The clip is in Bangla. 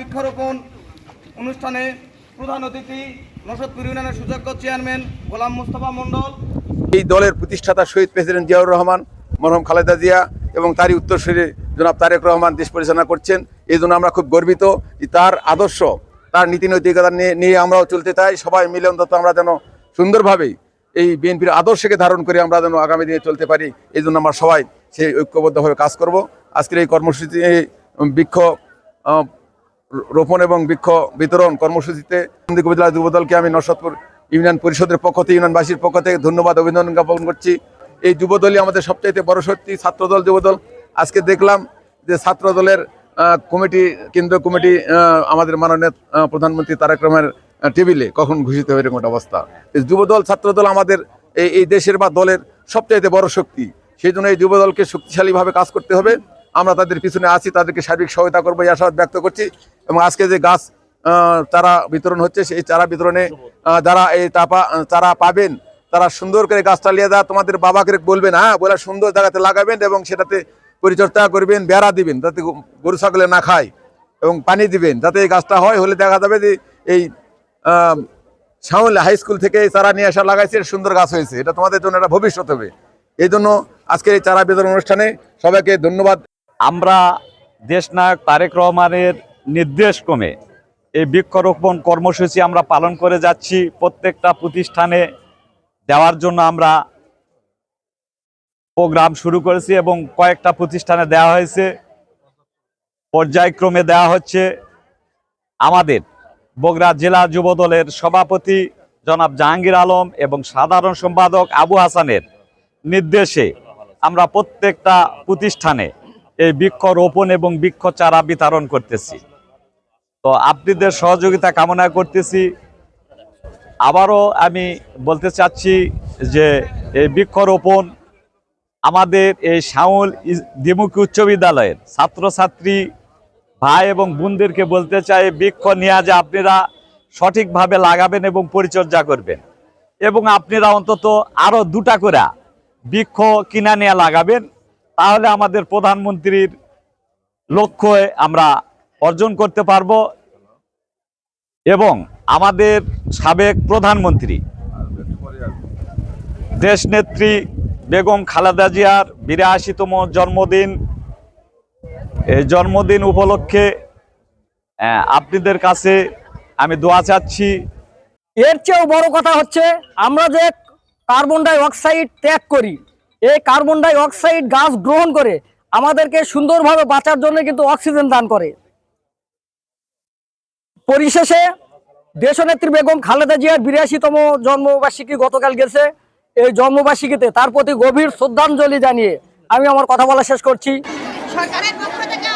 বৃক্ষরোপণ অনুষ্ঠানে প্রধান অতিথি নশদপুর ইউনিয়নের সুযোগ্য চেয়ারম্যান গোলাম মুস্তফা মণ্ডল, এই দলের প্রতিষ্ঠাতা শহীদ প্রেসিডেন্ট জিয়াউর রহমান, মরহুম খালেদা জিয়া এবং তারই উত্তরসূরি জনাব তারেক রহমান দেশ পরিচালনা করছেন। এই জন্য আমরা খুব গর্বিত। তার আদর্শ, তার নীতি নৈতিকতা নিয়ে আমরাও চলতে চাই। সবাই মিলে অন্তত আমরা যেন সুন্দরভাবে এই বিএনপির আদর্শকে ধারণ করে আমরা যেন আগামী দিনে চলতে পারি, এই জন্য আমরা সবাই সেই ঐক্যবদ্ধভাবে কাজ করব। আজকের এই কর্মসূচি বৃক্ষ রোপণ এবং বৃক্ষ বিতরণ কর্মসূচিতে উপজেলা যুবদলকে আমি নরসদপুর ইউনিয়ন পরিষদের পক্ষ থেকে, ইউনিয়নবাসীর পক্ষ থেকে ধন্যবাদ, অভিনন্দন জ্ঞাপন করছি। এই যুবদলই আমাদের সবচাইতে বড় শক্তি, ছাত্রদল, যুবদল। আজকে দেখলাম যে ছাত্রদলের কমিটি, কেন্দ্রীয় কমিটি আমাদের মাননীয় প্রধানমন্ত্রী তারেক রহমানের টেবিলে কখন ঘোষিত হবে এরকম একটা অবস্থা। যুবদল, ছাত্রদল আমাদের এই দেশের বা দলের সবচাইতে বড় শক্তি। সেই জন্য এই যুবদলকে শক্তিশালীভাবে কাজ করতে হবে। আমরা তাদের পিছনে আছি, তাদেরকে সার্বিক সহায়তা করবো এই আশাবাদ ব্যক্ত করছি। এবং আজকে যে গাছ চারা বিতরণ হচ্ছে, সেই চারা বিতরণে যারা এই চারা পাবেন তারা সুন্দর করে গাছটা নিয়ে যা তোমাদের বাবাকে বলবেন, হ্যাঁ বলে সুন্দর জায়গাতে লাগাবেন এবং সেটাতে পরিচর্যা করবেন, বেড়া দিবেন যাতে গরু ছাগলে না খায় এবং পানি দিবেন যাতে এই গাছটা হয়। হলে দেখা যাবে যে এই শাওল হাই স্কুল থেকে এই চারা নিয়ে আসা লাগাইছে, সুন্দর গাছ হয়েছে। এটা তোমাদের জন্য একটা ভবিষ্যৎ হবে। এই জন্য আজকে এই চারা বিতরণ অনুষ্ঠানে সবাইকে ধন্যবাদ। আমরা দেশনায়ক তারেক রহমানের নির্দেশ ক্রমে এই বৃক্ষরোপণ কর্মসূচি আমরা পালন করে যাচ্ছি। প্রত্যেকটা প্রতিষ্ঠানে দেওয়ার জন্য আমরা প্রোগ্রাম শুরু করেছি এবং কয়েকটা প্রতিষ্ঠানে দেওয়া হয়েছে, পর্যায়ক্রমে দেওয়া হচ্ছে। আমাদের বগুড়া জেলা যুবদলের সভাপতি জনাব জাহাঙ্গীর আলম এবং সাধারণ সম্পাদক আবু হাসানের নির্দেশে আমরা প্রত্যেকটা প্রতিষ্ঠানে এই বৃক্ষরোপণ এবং বৃক্ষ চারা বিতরণ করতেছি। তো আপনাদের সহযোগিতা কামনা করতেছি। আবারও আমি বলতে চাচ্ছি যে এই বৃক্ষরোপণ আমাদের এই শাওল দ্বিমুখী উচ্চ বিদ্যালয়ের ছাত্রছাত্রী ভাই এবং বোনদেরকে বলতে চাই, বৃক্ষ নিয়ে যে আপনারা সঠিকভাবে লাগাবেন এবং পরিচর্যা করবেন এবং আপনারা অন্তত আরও 2টা করে বৃক্ষ কিনা নিয়ে লাগাবেন। তাহলে আমাদের প্রধানমন্ত্রীর লক্ষ্য আমরা অর্জন করতে পারব এবং আমাদের সাবেক প্রধানমন্ত্রী দেশনেত্রী বেগম খালেদা জিয়ার 82তম জন্মদিন, এই জন্মদিন উপলক্ষে আপনাদের কাছে আমি দোয়া চাচ্ছি। এর চেয়েও বড় কথা হচ্ছে আমরা যে কার্বন ডাই অক্সাইড ত্যাগ করি, এই কার্বন ডাই অক্সাইড গাছ গ্রহণ করে আমাদেরকে সুন্দরভাবে বাঁচার জন্য কিন্তু অক্সিজেন দান করে। পরিশেষে দেশনেত্রী বেগম খালেদা জিয়ার 82তম জন্মবার্ষিকী গতকাল গেছে। এই জন্মবার্ষিকীতে তার প্রতি গভীর শ্রদ্ধাঞ্জলি জানিয়ে আমি আমার কথা বলা শেষ করছি। সরকারের পক্ষ থেকে